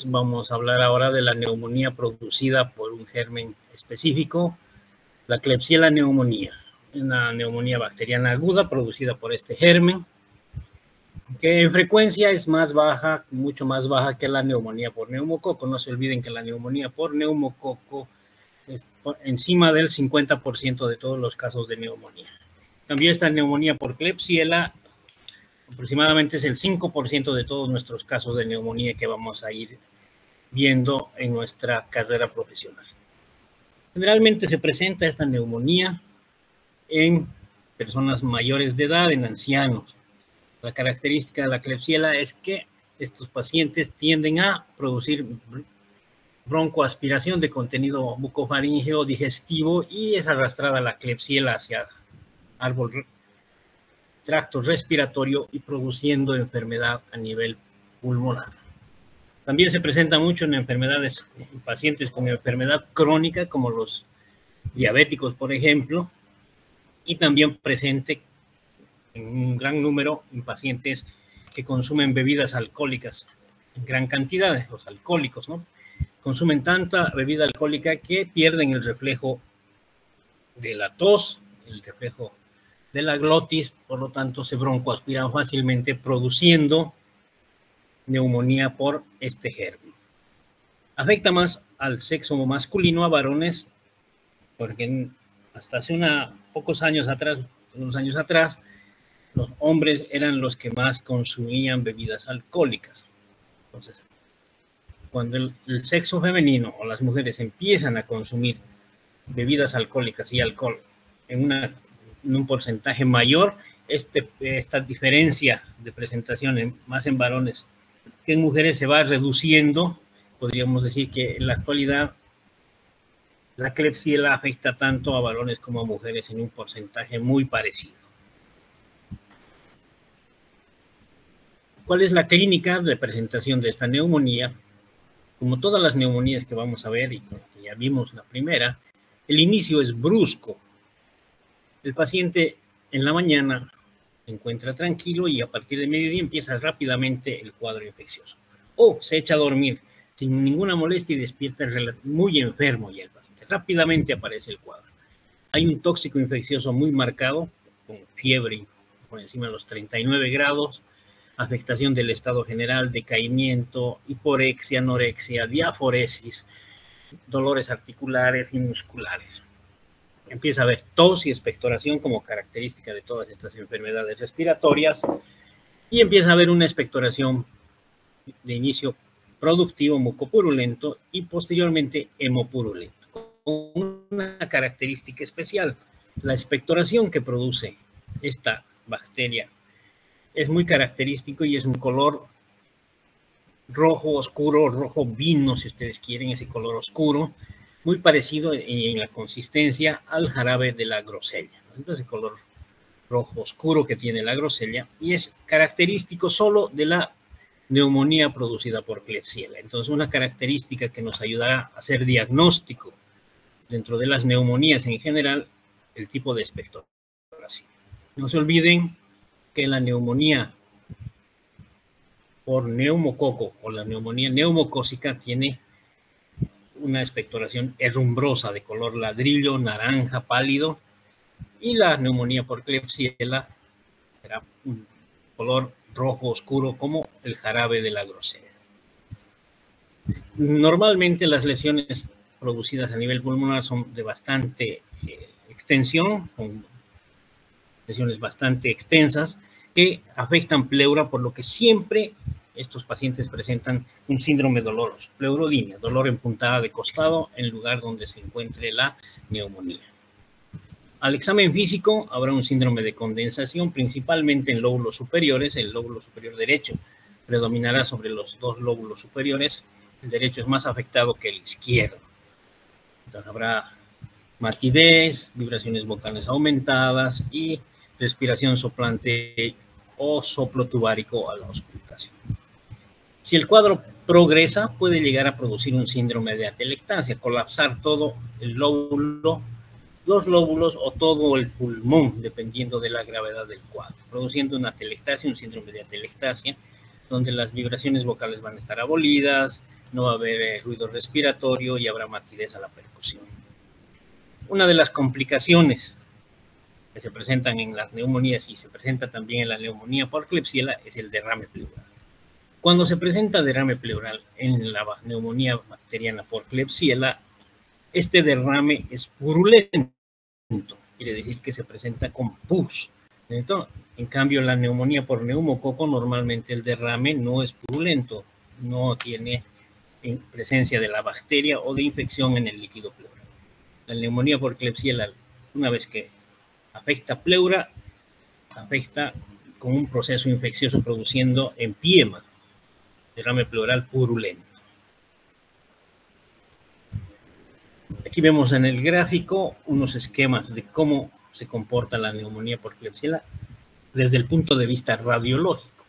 Vamos a hablar ahora de la neumonía producida por un germen específico, la Klebsiella pneumoniae, una neumonía bacteriana aguda producida por este germen, que en frecuencia es más baja, mucho más baja que la neumonía por neumococo. No se olviden que la neumonía por neumococo es encima del 50% de todos los casos de neumonía. También esta neumonía por Klebsiella aproximadamente es el 5% de todos nuestros casos de neumonía que vamos a ir viendo en nuestra carrera profesional. Generalmente se presenta esta neumonía en personas mayores de edad, en ancianos. La característica de la Klebsiella es que estos pacientes tienden a producir broncoaspiración de contenido bucofaríngeo digestivo y es arrastrada la Klebsiella hacia árbol tracto respiratorio y produciendo enfermedad a nivel pulmonar. También se presenta mucho en enfermedades, en pacientes con enfermedad crónica, como los diabéticos, por ejemplo, y también presente en un gran número en pacientes que consumen bebidas alcohólicas en gran cantidad, los alcohólicos, ¿no? Consumen tanta bebida alcohólica que pierden el reflejo de la tos, el reflejo de la glotis, por lo tanto se broncoaspiran fácilmente, produciendo neumonía por este germen. Afecta más al sexo masculino, a varones, porque hasta hace unos años atrás, los hombres eran los que más consumían bebidas alcohólicas. Entonces, cuando el sexo femenino o las mujeres empiezan a consumir bebidas alcohólicas y alcohol en un porcentaje mayor, esta diferencia de presentación más en varones que en mujeres se va reduciendo. Podríamos decir que en la actualidad la Klebsiella afecta tanto a varones como a mujeres en un porcentaje muy parecido. ¿Cuál es la clínica de presentación de esta neumonía? Como todas las neumonías que vamos a ver, y que ya vimos la primera, el inicio es brusco. El paciente en la mañana se encuentra tranquilo y a partir de mediodía empieza rápidamente el cuadro infeccioso. O se echa a dormir sin ninguna molestia y despierta muy enfermo ya el paciente. Rápidamente aparece el cuadro. Hay un tóxico infeccioso muy marcado, con fiebre por encima de los 39 grados, afectación del estado general, decaimiento, hiporexia, anorexia, diaforesis, dolores articulares y musculares. Empieza a haber tos y expectoración como característica de todas estas enfermedades respiratorias y empieza a haber una expectoración de inicio productivo mucopurulento y posteriormente hemopurulento, con una característica especial. La expectoración que produce esta bacteria es muy característico y es un color rojo oscuro, rojo vino, si ustedes quieren, ese color oscuro, muy parecido en la consistencia al jarabe de la grosella. Entonces, el color rojo oscuro que tiene la grosella y es característico solo de la neumonía producida por Klebsiella. Entonces, una característica que nos ayudará a hacer diagnóstico dentro de las neumonías en general, el tipo de expectoración. No se olviden que la neumonía por neumococo o la neumonía neumocócica tiene una expectoración herrumbrosa de color ladrillo, naranja, pálido, y la neumonía por Klebsiella será un color rojo oscuro como el jarabe de la grosella. Normalmente las lesiones producidas a nivel pulmonar son de bastante extensión, con lesiones bastante extensas que afectan pleura, por lo que siempre estos pacientes presentan un síndrome doloroso, pleurodimia, dolor en puntada de costado en lugar donde se encuentre la neumonía. Al examen físico habrá un síndrome de condensación, principalmente en lóbulos superiores. El lóbulo superior derecho predominará sobre los dos lóbulos superiores. El derecho es más afectado que el izquierdo. Entonces habrá matidez, vibraciones vocales aumentadas y respiración soplante o soplo tubárico a la auscultación. Si el cuadro progresa, puede llegar a producir un síndrome de atelectasia, colapsar todo el lóbulo, los lóbulos o todo el pulmón, dependiendo de la gravedad del cuadro, produciendo una atelectasia, un síndrome de atelectasia, donde las vibraciones vocales van a estar abolidas, no va a haber ruido respiratorio y habrá matidez a la percusión. Una de las complicaciones que se presentan en las neumonías y se presenta también en la neumonía por Klebsiella es el derrame pleural. Cuando se presenta derrame pleural en la neumonía bacteriana por Klebsiella, este derrame es purulento, quiere decir que se presenta con pus. Entonces, en cambio, la neumonía por neumococo, normalmente el derrame no es purulento, no tiene presencia de la bacteria o de infección en el líquido pleural. La neumonía por Klebsiella, una vez que afecta pleura, afecta con un proceso infeccioso produciendo empiema, derrame pleural purulento. Aquí vemos en el gráfico unos esquemas de cómo se comporta la neumonía por Klebsiella desde el punto de vista radiológico.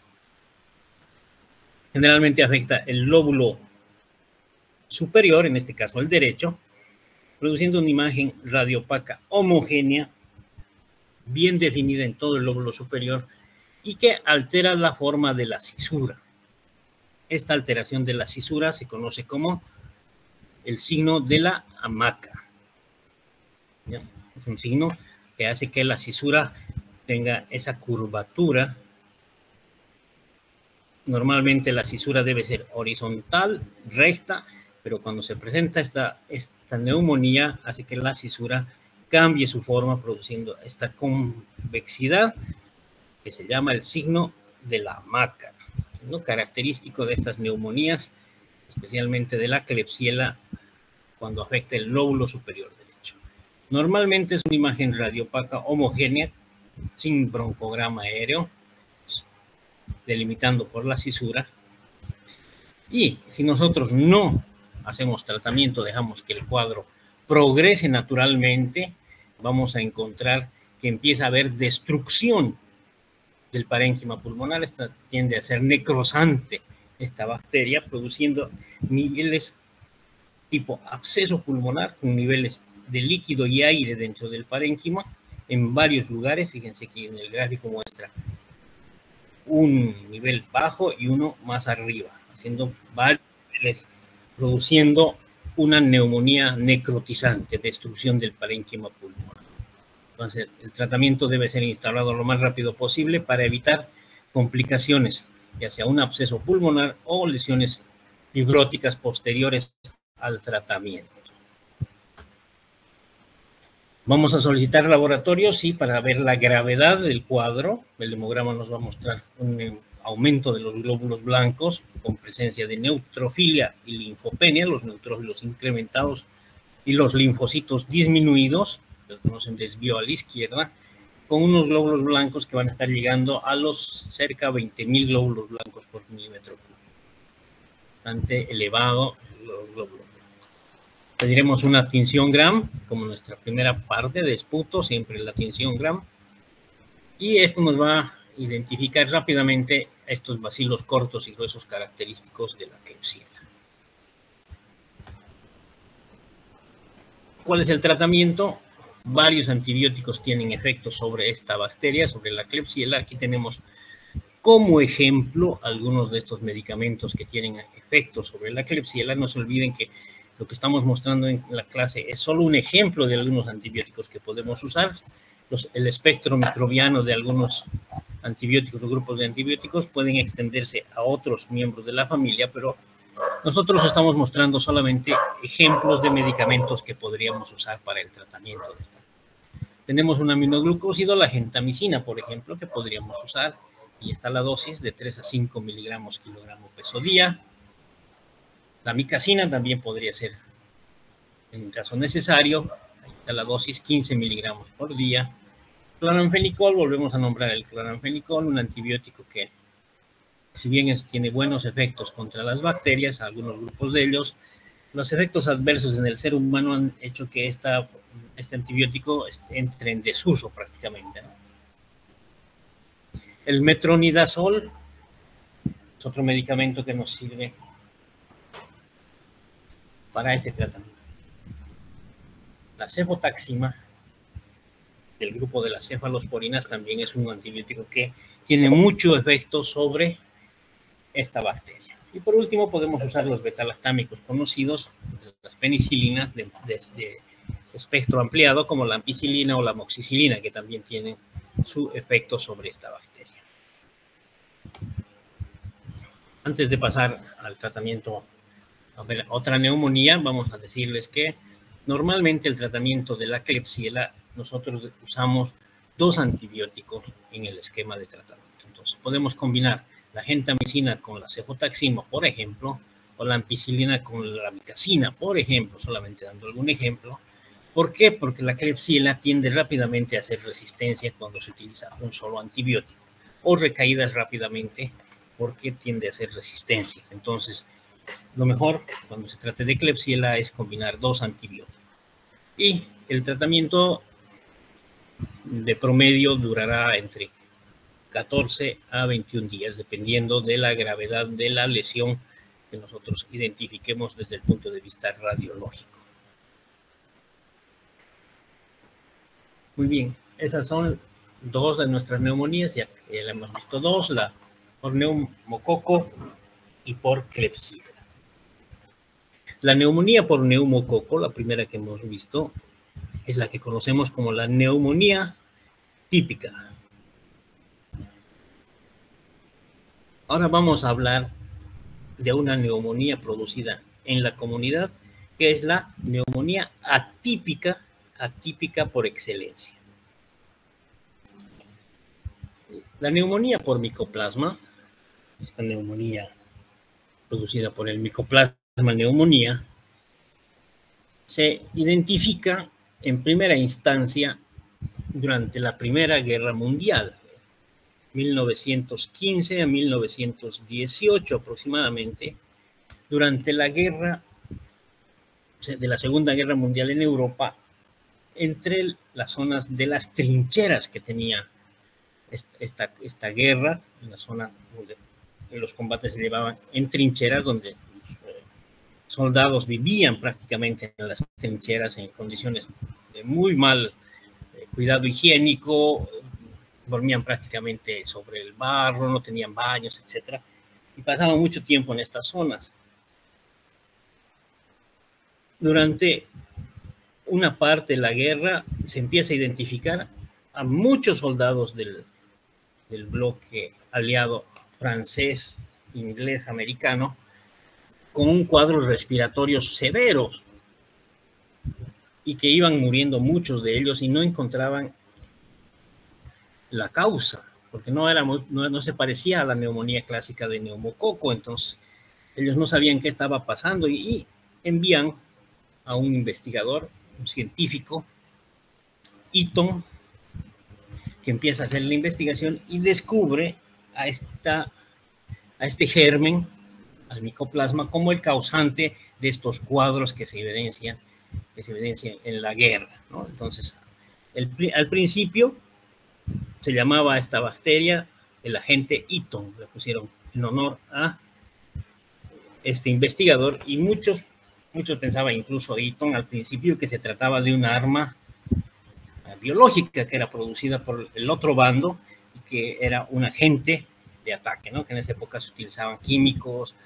Generalmente afecta el lóbulo superior, en este caso el derecho, produciendo una imagen radiopaca homogénea, bien definida en todo el lóbulo superior y que altera la forma de la cisura. Esta alteración de la cisura se conoce como el signo de la hamaca. ¿Ya? Es un signo que hace que la cisura tenga esa curvatura. Normalmente la cisura debe ser horizontal, recta, pero cuando se presenta esta neumonía hace que la cisura cambie su forma produciendo esta convexidad que se llama el signo de la hamaca, ¿no? Característico de estas neumonías, especialmente de la Klebsiella, cuando afecta el lóbulo superior derecho. Normalmente es una imagen radiopaca homogénea, sin broncograma aéreo, delimitando por la cisura. Y si nosotros no hacemos tratamiento, dejamos que el cuadro progrese naturalmente, vamos a encontrar que empieza a haber destrucción del parénquima pulmonar. Esta tiende a ser necrosante, esta bacteria, produciendo niveles tipo absceso pulmonar, con niveles de líquido y aire dentro del parénquima en varios lugares. Fíjense que en el gráfico muestra un nivel bajo y uno más arriba, haciendo varios niveles, produciendo una neumonía necrotizante, destrucción del parénquima pulmonar. Entonces, el tratamiento debe ser instalado lo más rápido posible para evitar complicaciones, ya sea un absceso pulmonar o lesiones fibróticas posteriores al tratamiento. Vamos a solicitar laboratorios, sí, para ver la gravedad del cuadro. El hemograma nos va a mostrar un aumento de los glóbulos blancos con presencia de neutrofilia y linfopenia, los neutrófilos incrementados y los linfocitos disminuidos, que conocen desvío a la izquierda, con unos glóbulos blancos que van a estar llegando a los cerca de 20.000 glóbulos blancos por milímetro cúbico. Bastante elevado los glóbulos blancos. Pediremos una tinción Gram como nuestra primera parte de esputo, siempre la tinción Gram. Y esto nos va a identificar rápidamente estos bacilos cortos y gruesos característicos de la Klebsiella. ¿Cuál es el tratamiento? Varios antibióticos tienen efecto sobre esta bacteria, sobre la Klebsiella. Aquí tenemos como ejemplo algunos de estos medicamentos que tienen efecto sobre la Klebsiella. No se olviden que lo que estamos mostrando en la clase es solo un ejemplo de algunos antibióticos que podemos usar. El espectro microbiano de algunos antibióticos o grupos de antibióticos pueden extenderse a otros miembros de la familia, pero nosotros estamos mostrando solamente ejemplos de medicamentos que podríamos usar para el tratamiento de esta. Tenemos un aminoglucósido, la gentamicina, por ejemplo, que podríamos usar, y está la dosis de 3 a 5 miligramos kilogramo peso día. La micacina también podría ser, en caso necesario, ahí está la dosis 15 miligramos por día. Cloranfenicol, volvemos a nombrar el cloranfenicol, un antibiótico que, si bien tiene buenos efectos contra las bacterias, algunos grupos de ellos, los efectos adversos en el ser humano han hecho que este antibiótico entre en desuso prácticamente, ¿no? El metronidazol es otro medicamento que nos sirve para este tratamiento. La cefotaxima, del grupo de las cefalosporinas, también es un antibiótico que tiene mucho efecto sobre esta bacteria. Y por último podemos usar los betalactámicos conocidos, las penicilinas de espectro ampliado como la ampicilina o la amoxicilina, que también tienen su efecto sobre esta bacteria. Antes de pasar al tratamiento, a ver, otra neumonía, vamos a decirles que normalmente el tratamiento de la Klebsiella, nosotros usamos 2 antibióticos en el esquema de tratamiento. Entonces, podemos combinar la gentamicina con la cefotaxima, por ejemplo, o la ampicilina con la amikacina, por ejemplo, solamente dando algún ejemplo. ¿Por qué? Porque la Klebsiella tiende rápidamente a hacer resistencia cuando se utiliza un solo antibiótico, o recaídas rápidamente porque tiende a hacer resistencia. Entonces, lo mejor cuando se trate de Klebsiella es combinar 2 antibióticos. Y el tratamiento de promedio durará entre 14 a 21 días, dependiendo de la gravedad de la lesión que nosotros identifiquemos desde el punto de vista radiológico. Muy bien, esas son 2 de nuestras neumonías, ya que hemos visto 2, la por neumococo y por Klebsiella. La neumonía por neumococo, la primera que hemos visto, es la que conocemos como la neumonía típica. Ahora vamos a hablar de una neumonía producida en la comunidad, que es la neumonía atípica por excelencia. La neumonía por micoplasma, esta neumonía producida por el micoplasma neumonía, se identifica en primera instancia durante la Primera Guerra Mundial, 1915 a 1918 aproximadamente. Durante la guerra de la Segunda Guerra Mundial en Europa, entre las zonas de las trincheras que tenía esta guerra, en la zona donde los combates se llevaban en trincheras, donde los soldados vivían prácticamente en las trincheras en condiciones de muy mal cuidado higiénico, dormían prácticamente sobre el barro, no tenían baños, etc. Y pasaban mucho tiempo en estas zonas. Durante una parte de la guerra se empieza a identificar a muchos soldados del bloque aliado francés, inglés, americano, con cuadros respiratorios severos y que iban muriendo muchos de ellos y no encontraban la causa, porque no se parecía a la neumonía clásica de neumococo. Entonces ellos no sabían qué estaba pasando y envían a un investigador, un científico, Eaton, que empieza a hacer la investigación y descubre a este germen, al micoplasma, como el causante de estos cuadros que se evidencian en la guerra, ¿no? Entonces, al principio se llamaba a esta bacteria el agente Eaton, le pusieron en honor a este investigador, y muchos pensaban, incluso Eaton al principio, que se trataba de un arma biológica que era producida por el otro bando y que era un agente de ataque, ¿no? Que en esa época se utilizaban químicos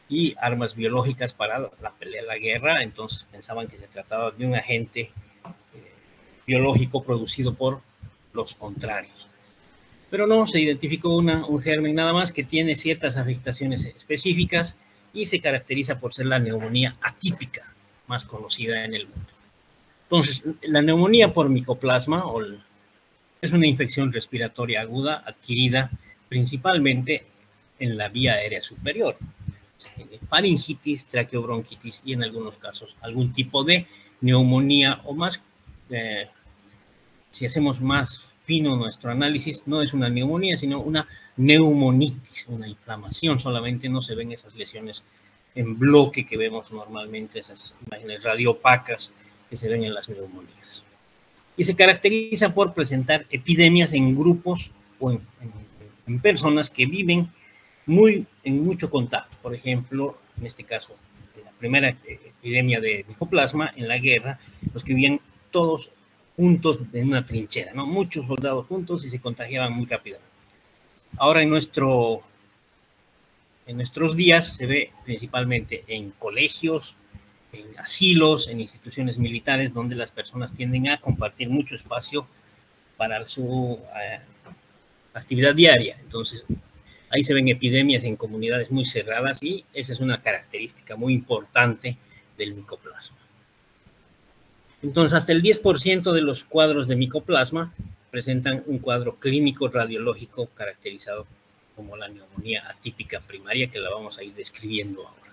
y armas biológicas para la pelea, la guerra. Entonces pensaban que se trataba de un agente biológico producido por los contrarios. Pero no, se identificó un germen nada más que tiene ciertas afectaciones específicas y se caracteriza por ser la neumonía atípica más conocida en el mundo. Entonces, la neumonía por micoplasma es una infección respiratoria aguda adquirida principalmente en la vía aérea superior. Faringitis, traqueobronquitis y en algunos casos algún tipo de neumonía o más, si hacemos más fino nuestro análisis, no es una neumonía, sino una neumonitis, una inflamación. Solamente no se ven esas lesiones en bloque que vemos normalmente, esas imágenes radioopacas que se ven en las neumonías. Y se caracteriza por presentar epidemias en grupos o en personas que viven en mucho contacto. Por ejemplo, en este caso, en la primera epidemia de micoplasma en la guerra, los que vivían todos juntos en una trinchera, ¿no? Muchos soldados juntos y se contagiaban muy rápidamente. Ahora en en nuestros días se ve principalmente en colegios, en asilos, en instituciones militares, donde las personas tienden a compartir mucho espacio para su actividad diaria. Entonces, ahí se ven epidemias en comunidades muy cerradas y esa es una característica muy importante del micoplasma. Entonces, hasta el 10% de los cuadros de micoplasma presentan un cuadro clínico radiológico caracterizado como la neumonía atípica primaria, que la vamos a ir describiendo ahora.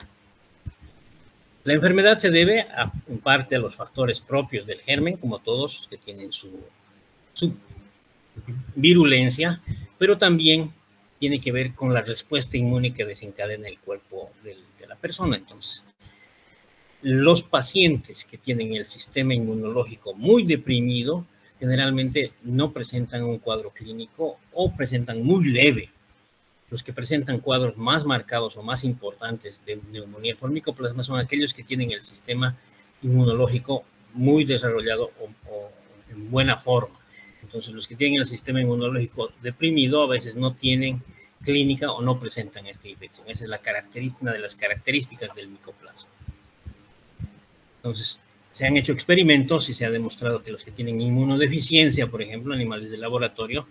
La enfermedad se debe en parte a los factores propios del germen, como todos que tienen su virulencia, pero también tiene que ver con la respuesta inmune que desencadena el cuerpo de la persona. Entonces, los pacientes que tienen el sistema inmunológico muy deprimido generalmente no presentan un cuadro clínico o presentan muy leve. Los que presentan cuadros más marcados o más importantes de neumonía por micoplasma son aquellos que tienen el sistema inmunológico muy desarrollado o en buena forma. Entonces, los que tienen el sistema inmunológico deprimido a veces no tienen clínica o no presentan esta infección. Esa es una de las características del micoplasma. Entonces, se han hecho experimentos y se ha demostrado que los que tienen inmunodeficiencia, por ejemplo, animales de laboratorio,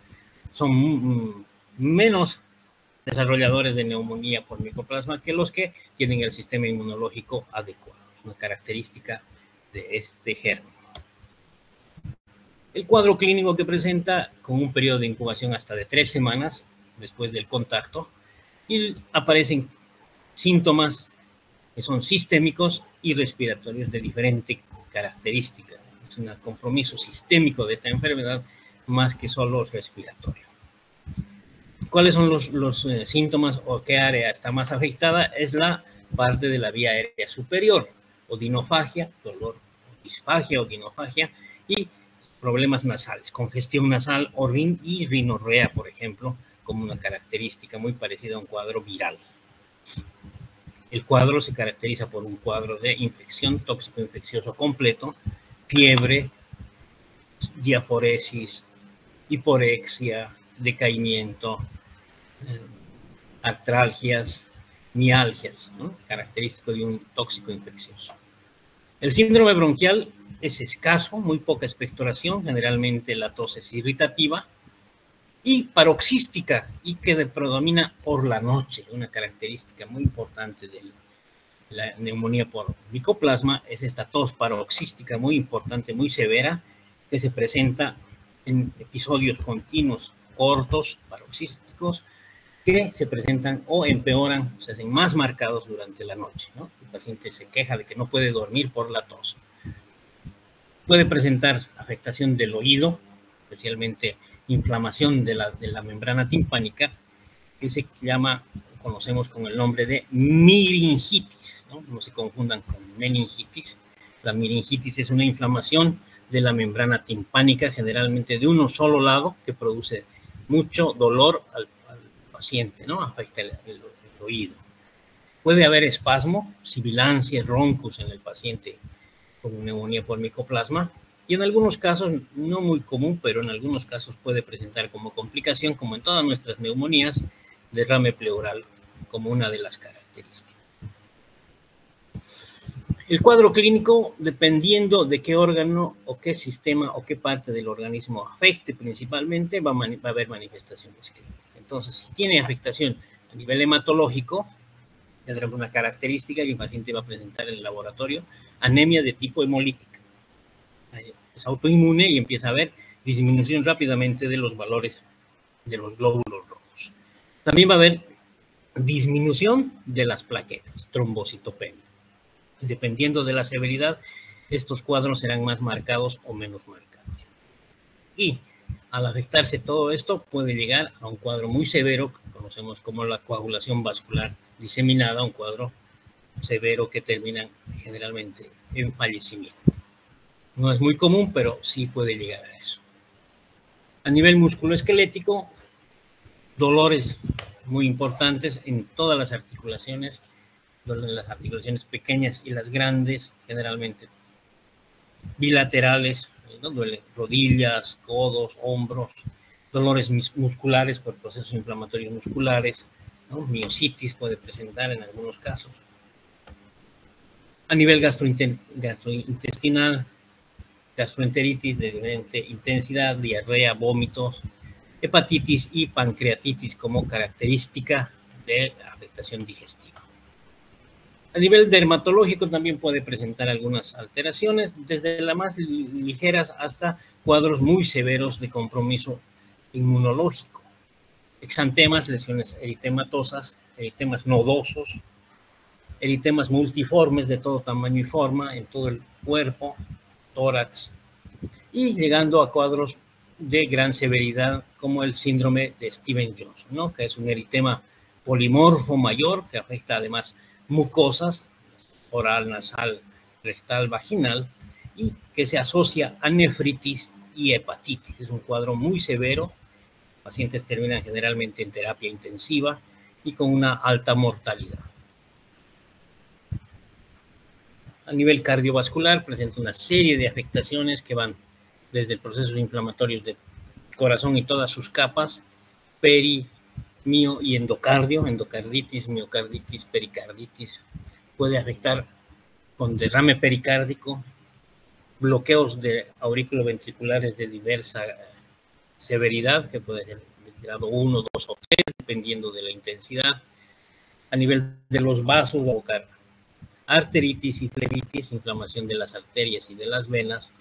son menos desarrolladores de neumonía por micoplasma que los que tienen el sistema inmunológico adecuado. Es una característica de este germen. El cuadro clínico que presenta con un periodo de incubación hasta de 3 semanas después del contacto, y aparecen síntomas que son sistémicos y respiratorios de diferente característica. Es un compromiso sistémico de esta enfermedad más que solo respiratorio. ¿Cuáles son los síntomas o qué área está más afectada? Es la parte de la vía aérea superior, odinofagia, dolor, disfagia, odinofagia, y problemas nasales, congestión nasal y rinorrea, por ejemplo, como una característica muy parecida a un cuadro viral. El cuadro se caracteriza por un cuadro de infección tóxico-infeccioso completo, fiebre, diaforesis, hiporexia, decaimiento, artralgias, mialgias, ¿no? Característico de un tóxico infeccioso. El síndrome bronquial es escaso, muy poca expectoración, generalmente la tos es irritativa y paroxística y que predomina por la noche. Una característica muy importante de la neumonía por micoplasma es esta tos paroxística muy importante, muy severa, que se presenta en episodios continuos, cortos, paroxísticos, que se presentan o empeoran, se hacen más marcados durante la noche, ¿no? El paciente se queja de que no puede dormir por la tos. Puede presentar afectación del oído, especialmente inflamación de la membrana timpánica, que se llama, conocemos con el nombre de miringitis, ¿no? No se confundan con meningitis. La miringitis es una inflamación de la membrana timpánica, generalmente de uno solo lado, que produce mucho dolor al paciente, ¿no? Afecta el oído. Puede haber espasmo, sibilancia, roncos en el paciente con neumonía por micoplasma, y en algunos casos, no muy común, pero en algunos casos puede presentar como complicación, como en todas nuestras neumonías, derrame pleural como una de las características. El cuadro clínico, dependiendo de qué órgano o qué sistema o qué parte del organismo afecte principalmente, va a haber manifestaciones clínicas. Entonces, si tiene afectación a nivel hematológico, tendrá una característica que el paciente va a presentar en el laboratorio, anemia de tipo hemolítica. Es autoinmune y empieza a haber disminución rápidamente de los valores de los glóbulos rojos. También va a haber disminución de las plaquetas, trombocitopenia. Dependiendo de la severidad, estos cuadros serán más marcados o menos marcados. Y al afectarse todo esto, puede llegar a un cuadro muy severo, que conocemos como la coagulación vascular diseminada, un cuadro severo que termina generalmente en fallecimiento. No es muy común, pero sí puede llegar a eso. A nivel musculoesquelético, dolores muy importantes en todas las articulaciones pequeñas y las grandes, generalmente bilaterales, ¿no? Duele rodillas, codos, hombros, dolores musculares por procesos inflamatorios musculares, ¿no? Miositis puede presentar en algunos casos. A nivel gastrointestinal, gastroenteritis de diferente intensidad, diarrea, vómitos, hepatitis y pancreatitis como característica de la afectación digestiva. A nivel dermatológico también puede presentar algunas alteraciones, desde las más ligeras hasta cuadros muy severos de compromiso inmunológico. Exantemas, lesiones eritematosas, eritemas nodosos, eritemas multiformes de todo tamaño y forma en todo el cuerpo, tórax, y llegando a cuadros de gran severidad como el síndrome de Stevens-Johnson, ¿no? Que es un eritema polimorfo mayor que afecta además mucosas, oral, nasal, rectal, vaginal, y que se asocia a nefritis y hepatitis. Es un cuadro muy severo. Pacientes terminan generalmente en terapia intensiva y con una alta mortalidad. A nivel cardiovascular presenta una serie de afectaciones que van desde el proceso inflamatorio del corazón y todas sus capas, peri, mio y endocardio, endocarditis, miocarditis, pericarditis. Puede afectar con derrame pericárdico, bloqueos de aurículo-ventriculares de diversa severidad, que puede ser de grado 1, 2 o 3, dependiendo de la intensidad. A nivel de los vasos, va a provocar arteritis y flebitis, inflamación de las arterias y de las venas,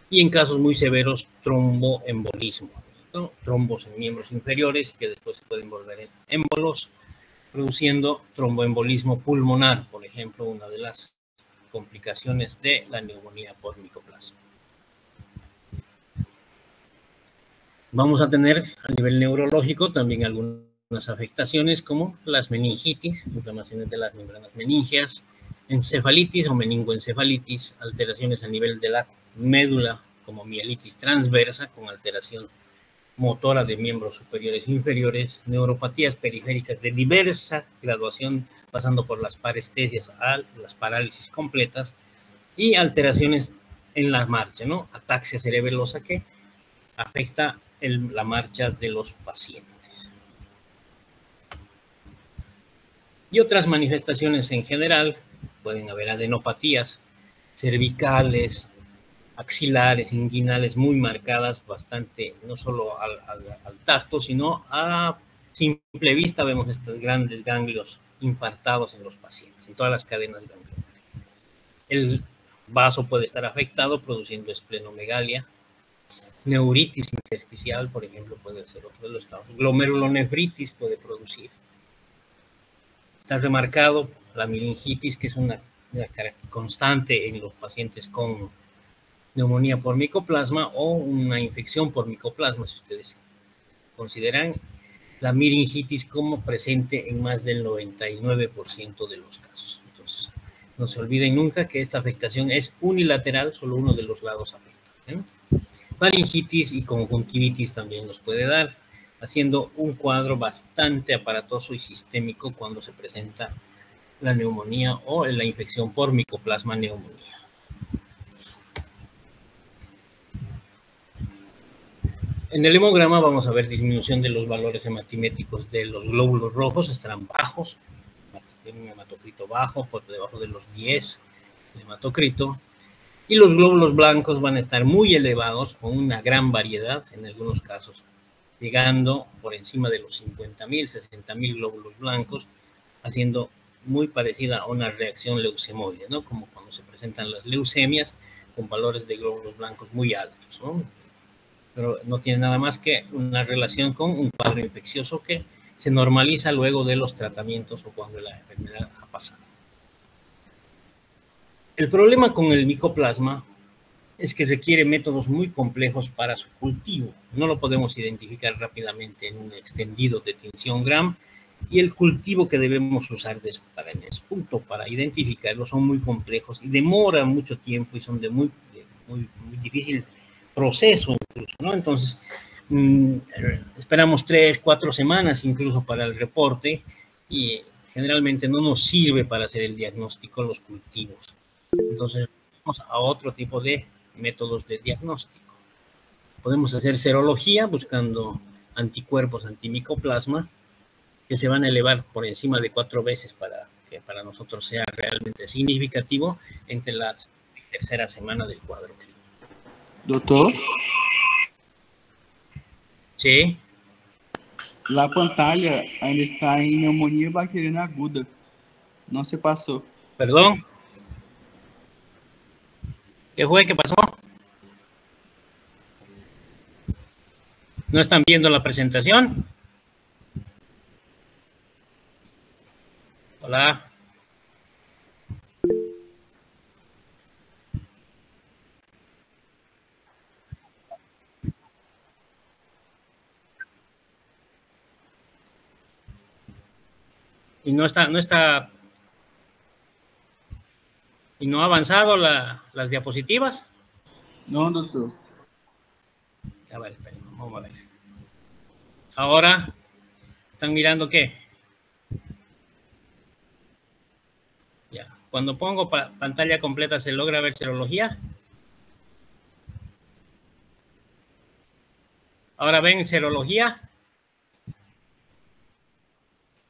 y en casos muy severos, tromboembolismo, ¿no? Trombos en miembros inferiores que después se pueden volver en émbolos, produciendo tromboembolismo pulmonar, por ejemplo, una de las complicaciones de la neumonía por micoplasma. Vamos a tener a nivel neurológico también algunas afectaciones como las meningitis, inflamaciones de las membranas meníngeas, encefalitis o meningoencefalitis, alteraciones a nivel de la médula como mielitis transversa con alteración motora de miembros superiores e inferiores, neuropatías periféricas de diversa graduación, pasando por las parestesias a las parálisis completas, y alteraciones en la marcha, ¿no? Ataxia cerebelosa que afecta la marcha de los pacientes. Y otras manifestaciones en general, pueden haber adenopatías cervicales, axilares, inguinales muy marcadas, bastante, no solo al tacto, sino a simple vista vemos estos grandes ganglios infartados en los pacientes, en todas las cadenas ganglionarias. El vaso puede estar afectado, produciendo esplenomegalia. Neuritis intersticial, por ejemplo, puede ser otro de los casos. Glomerulonefritis puede producir. Está remarcado la meningitis, que es una constante en los pacientes con neumonía por micoplasma o una infección por micoplasma, si ustedes consideran la meningitis como presente en más del 99% de los casos. Entonces, no se olviden nunca que esta afectación es unilateral, solo uno de los lados afecta, ¿eh? Faringitis y conjuntivitis también nos puede dar, haciendo un cuadro bastante aparatoso y sistémico cuando se presenta la neumonía o la infección por micoplasma neumonía. En el hemograma vamos a ver disminución de los valores hematiméticos de los glóbulos rojos, estarán bajos, un hematocrito bajo, por debajo de los 10, el hematocrito, y los glóbulos blancos van a estar muy elevados, con una gran variedad, en algunos casos, llegando por encima de los 50.000, 60.000 glóbulos blancos, haciendo muy parecida a una reacción leucemoide, ¿no? Como cuando se presentan las leucemias con valores de glóbulos blancos muy altos, ¿no? Pero no tiene nada más que una relación con un cuadro infeccioso que se normaliza luego de los tratamientos o cuando la enfermedad ha pasado. El problema con el micoplasma es que requiere métodos muy complejos para su cultivo. No lo podemos identificar rápidamente en un extendido de tinción Gram, y el cultivo que debemos usar para en ese punto para identificarlo son muy complejos y demoran mucho tiempo y son de muy difícil proceso incluso, ¿no? Entonces, esperamos 3, 4 semanas incluso para el reporte, y generalmente no nos sirve para hacer el diagnóstico los cultivos. Entonces, vamos a otro tipo de métodos de diagnóstico. Podemos hacer serología buscando anticuerpos antimicoplasma, que se van a elevar por encima de 4 veces para que para nosotros sea realmente significativo entre la tercera semana del cuadro clínico. Doutor? Sí. La pantalla ainda está em pneumonia bacteriana aguda. Não se passou. Perdón. ¿Qué fue? ¿Qué pasó? ¿No están viendo la presentación? Hola. Y no ha avanzado las diapositivas. Não, doutor. A ver, esperen, vamos a ver. Ahora, ¿están mirando qué? Ya. Cuando pongo pantalla completa, ¿se logra ver serología? Ahora ven serología.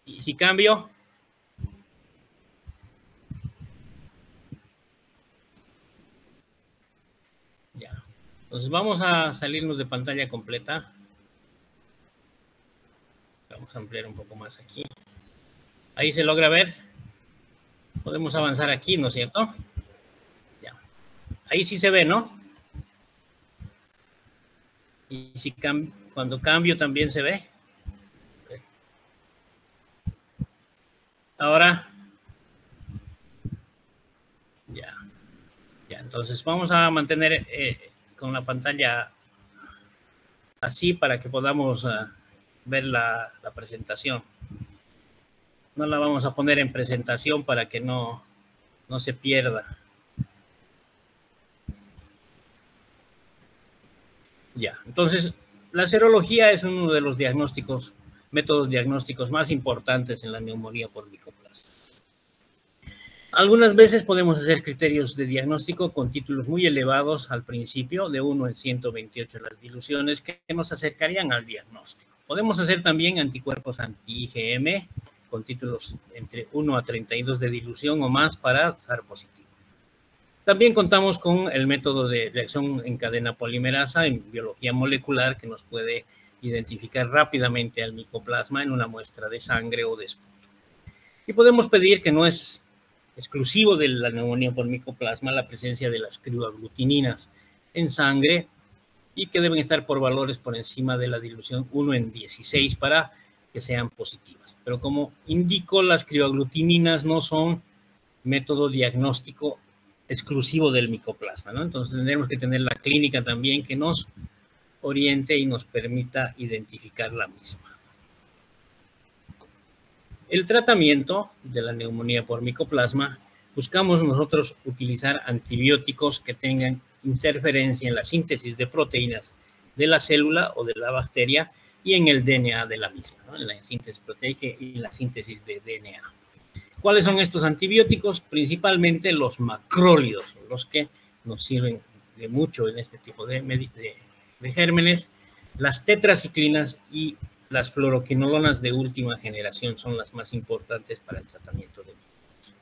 Y si cambio, ya. Entonces vamos a salirnos de pantalla completa. Vamos a ampliar un poco más aquí. Ahí se logra ver. Podemos avanzar aquí, ¿no es cierto? Ya. Ahí sí se ve, ¿no? Y si cuando cambio también se ve. Ahora. Ya. Ya, entonces vamos a mantener con la pantalla así para que podamos ver la presentación. No la vamos a poner en presentación para que no se pierda. Ya, entonces la serología es uno de los métodos diagnósticos más importantes en la neumonía por micoplasma. Algunas veces podemos hacer criterios de diagnóstico con títulos muy elevados al principio, de 1 en 128 las diluciones, que nos acercarían al diagnóstico. Podemos hacer también anticuerpos anti-IgM con títulos entre 1 a 32 de dilución o más para SAR positivo. También contamos con el método de reacción en cadena polimerasa en biología molecular que nos puede identificar rápidamente al micoplasma en una muestra de sangre o de esputo. Y podemos pedir, que no es exclusivo de la neumonía por micoplasma, la presencia de las crioaglutininas en sangre y que deben estar por valores por encima de la dilución 1 en 16 para que sean positivas. Pero como indico, las crioaglutininas no son método diagnóstico exclusivo del micoplasma, ¿no? Entonces tendremos que tener la clínica también que nos oriente y nos permita identificar la misma. El tratamiento de la neumonía por micoplasma, buscamos nosotros utilizar antibióticos que tengan interferencia en la síntesis de proteínas de la célula o de la bacteria y en el DNA de la misma, ¿no? En la síntesis proteica y la síntesis de DNA. ¿Cuáles son estos antibióticos? Principalmente los macrólidos, los que nos sirven de mucho en este tipo de gérmenes. Las tetraciclinas y las fluoroquinolonas de última generación son las más importantes para el tratamiento de micoplasma.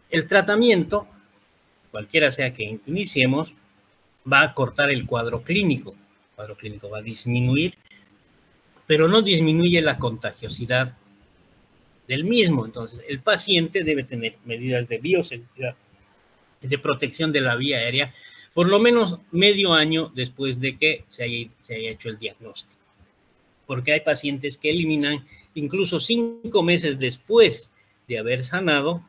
El tratamiento, cualquiera sea que iniciemos, va a cortar el cuadro clínico. El cuadro clínico va a disminuir, pero no disminuye la contagiosidad del mismo. Entonces, el paciente debe tener medidas de bioseguridad y de protección de la vía aérea por lo menos medio año después de que se haya hecho el diagnóstico. Porque hay pacientes que eliminan, incluso 5 meses después de haber sanado,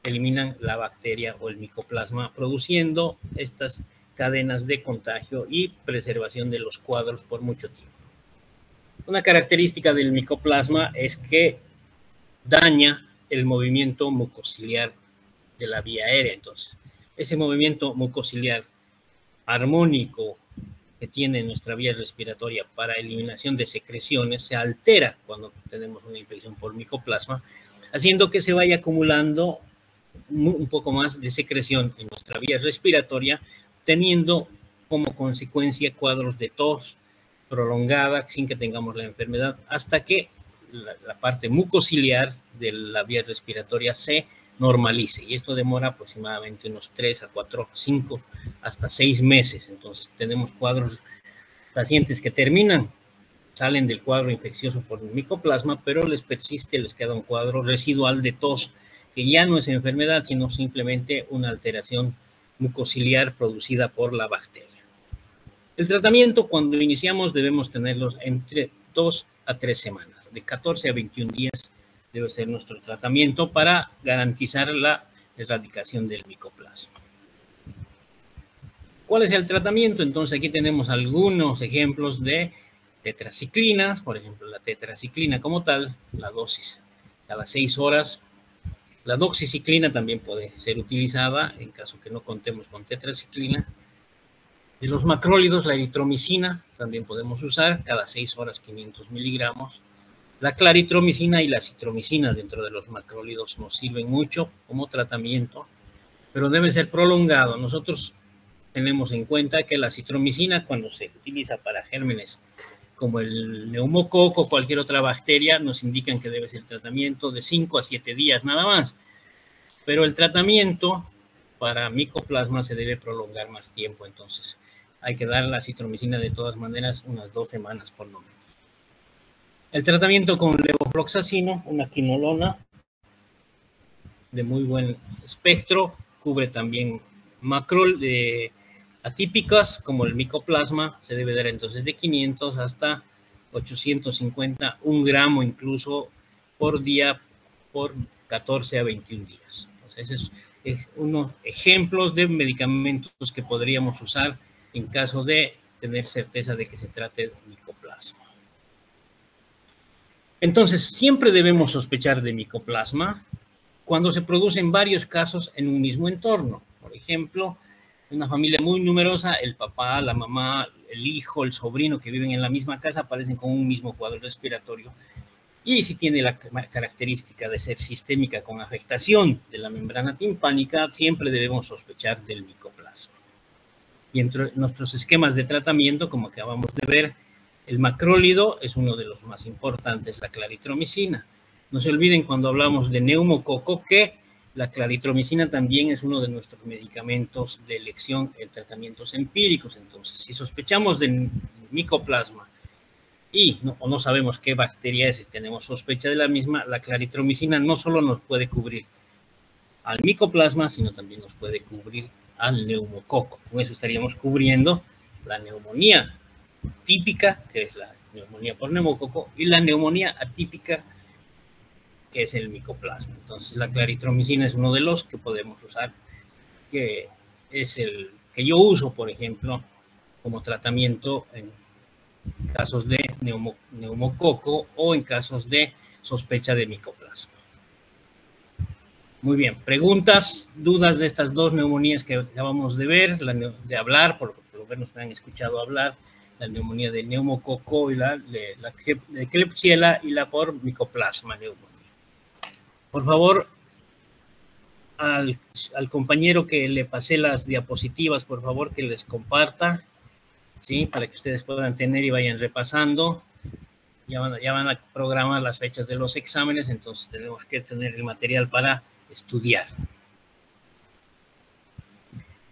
eliminan la bacteria o el micoplasma, produciendo estas cadenas de contagio y preservación de los cuadros por mucho tiempo. Una característica del micoplasma es que daña el movimiento mucociliar de la vía aérea. Entonces, ese movimiento mucociliar armónico que tiene nuestra vía respiratoria para eliminación de secreciones se altera cuando tenemos una infección por micoplasma, haciendo que se vaya acumulando un poco más de secreción en nuestra vía respiratoria, teniendo como consecuencia cuadros de tos prolongada sin que tengamos la enfermedad, hasta que la parte mucociliar de la vía respiratoria se normalice, y esto demora aproximadamente unos 3 a 4, 5, hasta 6 meses. Entonces tenemos pacientes que salen del cuadro infeccioso por el micoplasma, pero les persiste, les queda un cuadro residual de tos, que ya no es enfermedad, sino simplemente una alteración mucociliar producida por la bacteria. El tratamiento, cuando iniciamos, debemos tenerlos entre 2 a 3 semanas, de 14 a 21 días debe ser nuestro tratamiento para garantizar la erradicación del micoplasma. ¿Cuál es el tratamiento? Entonces aquí tenemos algunos ejemplos de tetraciclinas, por ejemplo, la tetraciclina como tal, la dosis cada 6 horas. La doxiciclina también puede ser utilizada en caso que no contemos con tetraciclina. De los macrólidos, la eritromicina también podemos usar cada 6 horas 500 miligramos. La claritromicina y la citromicina dentro de los macrólidos nos sirven mucho como tratamiento, pero debe ser prolongado. Nosotros tenemos en cuenta que la citromicina, cuando se utiliza para gérmenes como el neumococo o cualquier otra bacteria, nos indican que debe ser tratamiento de 5 a 7 días nada más. Pero el tratamiento para micoplasma se debe prolongar más tiempo, entonces hay que dar la citromicina de todas maneras unas 2 semanas por lo menos. El tratamiento con levofloxacino, una quinolona de muy buen espectro, cubre también atípicas como el micoplasma, se debe dar entonces de 500 hasta 850, 1 gramo incluso por día por 14 a 21 días. Entonces es unos ejemplos de medicamentos que podríamos usar en caso de tener certeza de que se trate de micoplasma. Entonces, siempre debemos sospechar de micoplasma cuando se producen varios casos en un mismo entorno. Por ejemplo, una familia muy numerosa, el papá, la mamá, el hijo, el sobrino que viven en la misma casa aparecen con un mismo cuadro respiratorio. Y si tiene la característica de ser sistémica con afectación de la membrana timpánica, siempre debemos sospechar del micoplasma. Y entre nuestros esquemas de tratamiento, como acabamos de ver, el macrólido es uno de los más importantes, la claritromicina. No se olviden cuando hablamos de neumococo que la claritromicina también es uno de nuestros medicamentos de elección en tratamientos empíricos. Entonces, si sospechamos de micoplasma y no sabemos qué bacteria es y tenemos sospecha de la misma, la claritromicina no solo nos puede cubrir al micoplasma, sino también nos puede cubrir al neumococo. Con eso estaríamos cubriendo la neumonía típica, que es la neumonía por neumococo, y la neumonía atípica, que es el micoplasma. Entonces, la claritromicina es uno de los que podemos usar, que es el que yo uso, por ejemplo, como tratamiento en casos de neumococo o en casos de sospecha de micoplasma. Muy bien, preguntas, dudas de estas 2 neumonías que acabamos de ver, de hablar, por lo menos me han escuchado hablar, la neumonía de neumococo y la de Klebsiella y la por micoplasma neumonía. Por favor, al compañero que le pasé las diapositivas, por favor, que les comparta, ¿sí? Para que ustedes puedan tener y vayan repasando. Ya van a programar las fechas de los exámenes, entonces tenemos que tener el material para estudiar.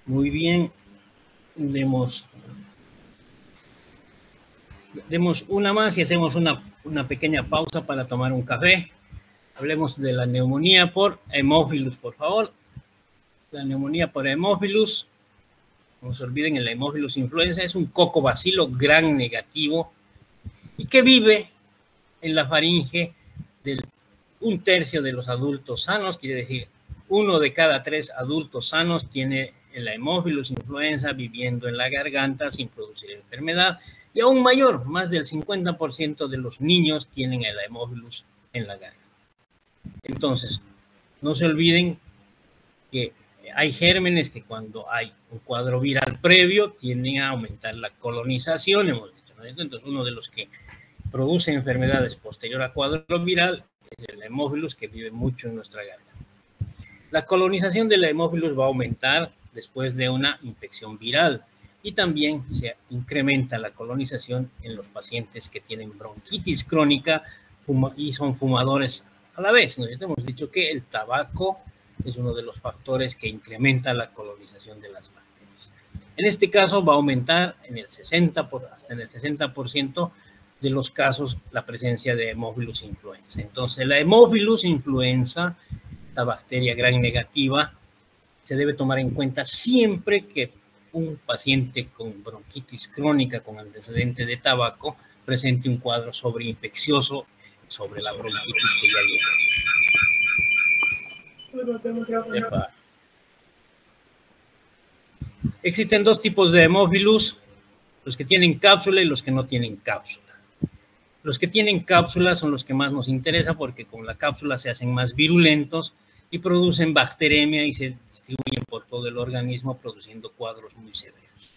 Muy bien, demos una más y hacemos una pequeña pausa para tomar un café. Hablemos de la neumonía por Haemophilus, por favor. La neumonía por Haemophilus, no se olviden, el Haemophilus influenza es un cocobacilo gran negativo y que vive en la faringe de 1/3 de los adultos sanos, quiere decir 1 de cada 3 adultos sanos tiene el Haemophilus influenza viviendo en la garganta sin producir enfermedad, y aún mayor, más del 50% de los niños tienen el Haemophilus en la garganta. Entonces, no se olviden que hay gérmenes que cuando hay un cuadro viral previo tienden a aumentar la colonización, hemos dicho, ¿no? Entonces, uno de los que produce enfermedades posterior a cuadro viral es el Haemophilus, que vive mucho en nuestra garganta. La colonización del Haemophilus va a aumentar después de una infección viral y también se incrementa la colonización en los pacientes que tienen bronquitis crónica y son fumadores a la vez. Nos hemos dicho que el tabaco es uno de los factores que incrementa la colonización de las bacterias. En este caso va a aumentar en el 60 hasta en el 60% de los casos la presencia de Haemophilus influenza. Entonces, la Haemophilus influenza, la bacteria gram negativa, se debe tomar en cuenta siempre que un paciente con bronquitis crónica con antecedente de tabaco presente un cuadro sobreinfeccioso sobre la bronquitis que ya lleva. Existen dos tipos de Haemophilus, los que tienen cápsula y los que no tienen cápsula. Los que tienen cápsula son los que más nos interesa porque con la cápsula se hacen más virulentos y producen bacteremia y se distribuyen por todo el organismo produciendo cuadros muy severos,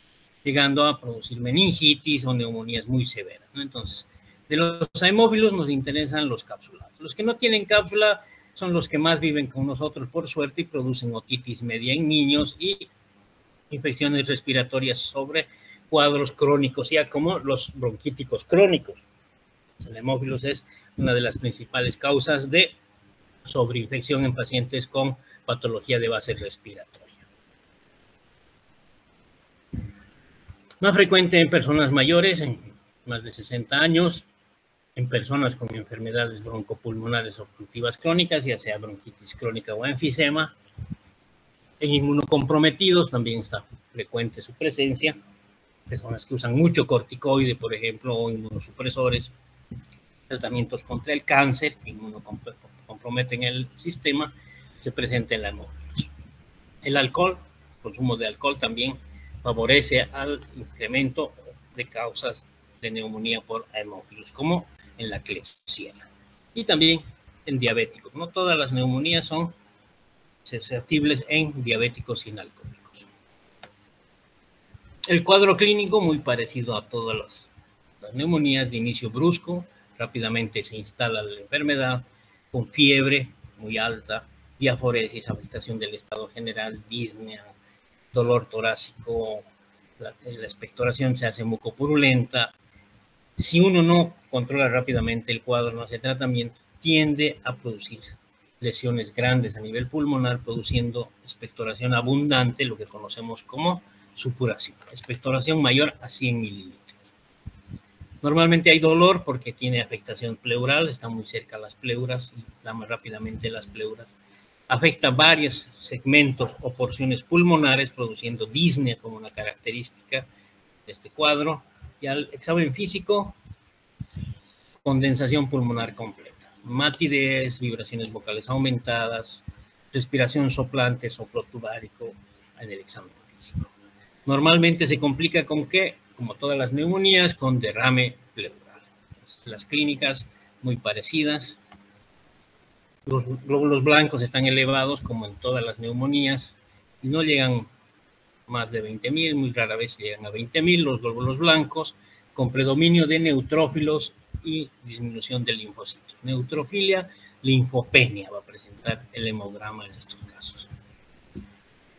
llegando a producir meningitis o neumonías muy severas, ¿no? Entonces, de los Haemophilus nos interesan los cápsulados. Los que no tienen cápsula son los que más viven con nosotros por suerte y producen otitis media en niños y infecciones respiratorias sobre cuadros crónicos, ya como los bronquíticos crónicos. El Haemophilus es una de las principales causas de sobreinfección en pacientes con patología de base respiratoria. Más frecuente en personas mayores, en más de 60 años, en personas con enfermedades broncopulmonares obstructivas crónicas, ya sea bronquitis crónica o enfisema. En inmunocomprometidos también está frecuente su presencia. Personas que usan mucho corticoide, por ejemplo, o inmunosupresores, tratamientos contra el cáncer, que inmunocomprometen el sistema, se presenta en la Haemophilus. El alcohol, el consumo de alcohol también favorece al incremento de causas de neumonía por Haemophilus, como en la Klebsiella. Y también en diabéticos. No todas las neumonías son susceptibles en diabéticos inalcohólicos. El cuadro clínico muy parecido a todas las neumonías de inicio brusco, rápidamente se instala la enfermedad con fiebre muy alta, diaforesis, afectación del estado general, disnea, dolor torácico, la expectoración se hace mucopurulenta. Si uno no controla rápidamente el cuadro, no hace tratamiento, tiende a producir lesiones grandes a nivel pulmonar, produciendo expectoración abundante, lo que conocemos como supuración, expectoración mayor a 100 mililitros. Normalmente hay dolor porque tiene afectación pleural, está muy cerca a las pleuras y dama rápidamente las pleuras. Afecta varios segmentos o porciones pulmonares, produciendo disnea como una característica de este cuadro. Y al examen físico, condensación pulmonar completa, matidez, vibraciones vocales aumentadas, respiración soplante, soplo tubárico en el examen físico. Normalmente se complica con qué, como todas las neumonías, con derrame pleural. Las clínicas muy parecidas. Los glóbulos blancos están elevados, como en todas las neumonías, y no llegan más de 20.000, muy rara vez llegan a 20.000 los glóbulos blancos, con predominio de neutrófilos y disminución de linfocitos. Neutrofilia, linfopenia va a presentar el hemograma en estos casos.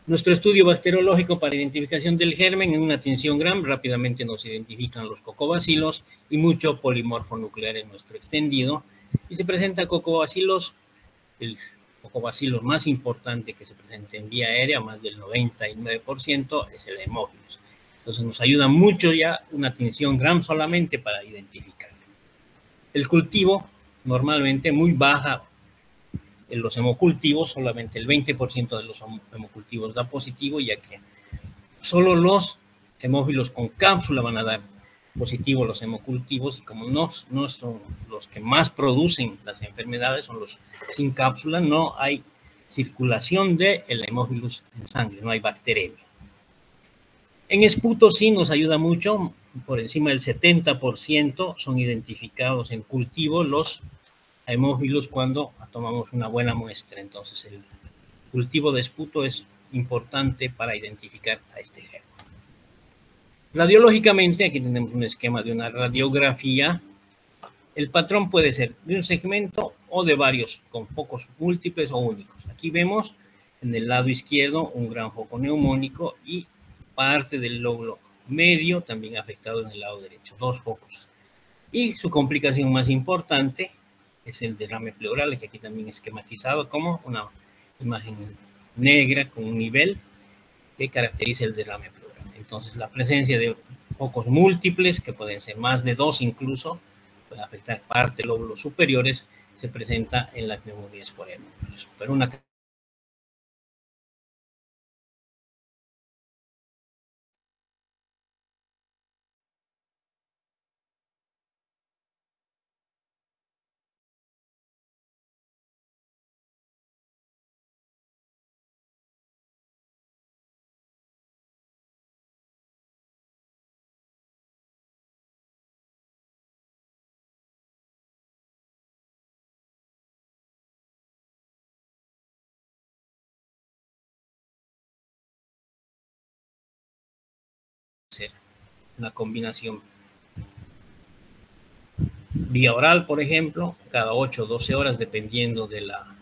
Nuestro estudio bacteriológico para identificación del germen en una tinción Gram, rápidamente nos identifican los cocobacilos y mucho polimorfo nuclear en nuestro extendido, y se presenta cocobacilos. El cocobacilo más importante que se presenta en vía aérea, más del 99%, es el Haemophilus. Entonces nos ayuda mucho ya una tinción Gram solamente para identificarlo. El cultivo, normalmente muy baja en los hemocultivos, solamente el 20% de los hemocultivos da positivo, ya que solo los hemófilos con cápsula van a dar positivo los hemocultivos, y como no son los que más producen las enfermedades, son los sin cápsula, no hay circulación del Haemophilus en sangre, no hay bacteremia. En esputo sí nos ayuda mucho, por encima del 70% son identificados en cultivo los Haemophilus cuando tomamos una buena muestra. Entonces el cultivo de esputo es importante para identificar a este germen. Radiológicamente, aquí tenemos un esquema de una radiografía. El patrón puede ser de un segmento o de varios, con focos múltiples o únicos. Aquí vemos en el lado izquierdo un gran foco neumónico y parte del lóbulo medio también afectado en el lado derecho, dos focos. Y su complicación más importante es el derrame pleural, que aquí también es esquematizado como una imagen negra con un nivel que caracteriza el derrame pleural. Entonces, la presencia de focos múltiples, que pueden ser más de 2 incluso, puede afectar parte de lóbulos superiores, se presenta en las neumonías por hemófilos. Pero una una combinación vía oral, por ejemplo, cada 8 o 12 horas, dependiendo de la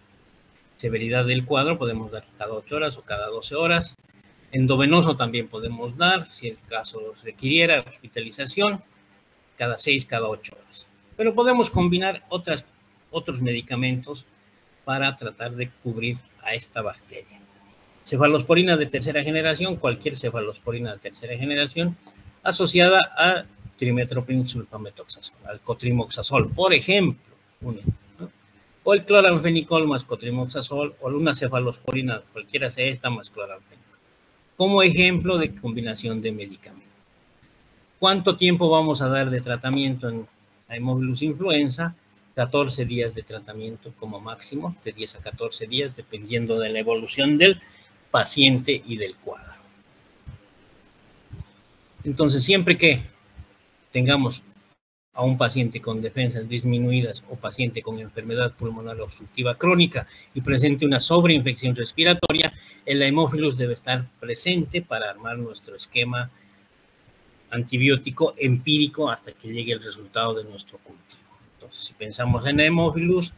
severidad del cuadro, podemos dar cada 8 horas o cada 12 horas. Endovenoso también podemos dar, si el caso requiriera hospitalización, cada 6, cada 8 horas. Pero podemos combinar otros medicamentos para tratar de cubrir a esta bacteria. Cefalosporina de tercera generación, cualquier cefalosporina de tercera generación, asociada a trimetoprim sulfametoxazol, al cotrimoxazol, por ejemplo, ¿no? O el cloranfenicol más cotrimoxazol, o una cefalosporina, cualquiera sea esta, más cloranfenicol, como ejemplo de combinación de medicamentos. ¿Cuánto tiempo vamos a dar de tratamiento en la Haemophilus influenza? 14 días de tratamiento como máximo, de 10 a 14 días, dependiendo de la evolución del paciente y del cuadro. Entonces, siempre que tengamos a un paciente con defensas disminuidas o paciente con enfermedad pulmonar obstructiva crónica y presente una sobreinfección respiratoria, el Haemophilus debe estar presente para armar nuestro esquema antibiótico empírico hasta que llegue el resultado de nuestro cultivo. Entonces, si pensamos en Haemophilus,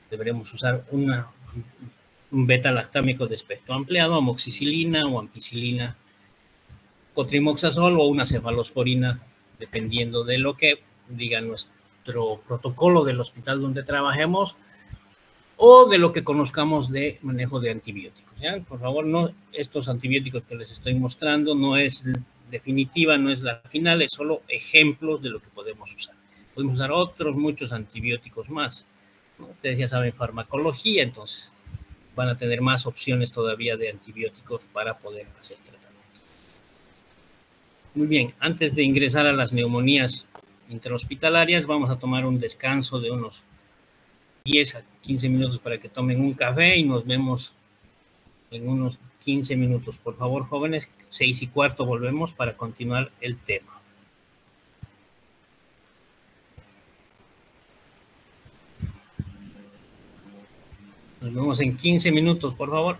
deberemos usar un beta-lactámico de espectro ampliado, amoxicilina o ampicilina, cotrimoxazol o una cefalosporina, dependiendo de lo que diga nuestro protocolo del hospital donde trabajemos o de lo que conozcamos de manejo de antibióticos. ¿Ya? Por favor, no, estos antibióticos que les estoy mostrando no es definitiva, no es la final, es solo ejemplos de lo que podemos usar. Podemos usar muchos antibióticos más. ¿No? Ustedes ya saben farmacología, entonces van a tener más opciones todavía de antibióticos para poder hacer tratamiento. Muy bien, antes de ingresar a las neumonías intrahospitalarias, vamos a tomar un descanso de unos 10 a 15 minutos para que tomen un café y nos vemos en unos 15 minutos. Por favor, jóvenes, 6:15 volvemos para continuar el tema. Nos vemos en 15 minutos, por favor.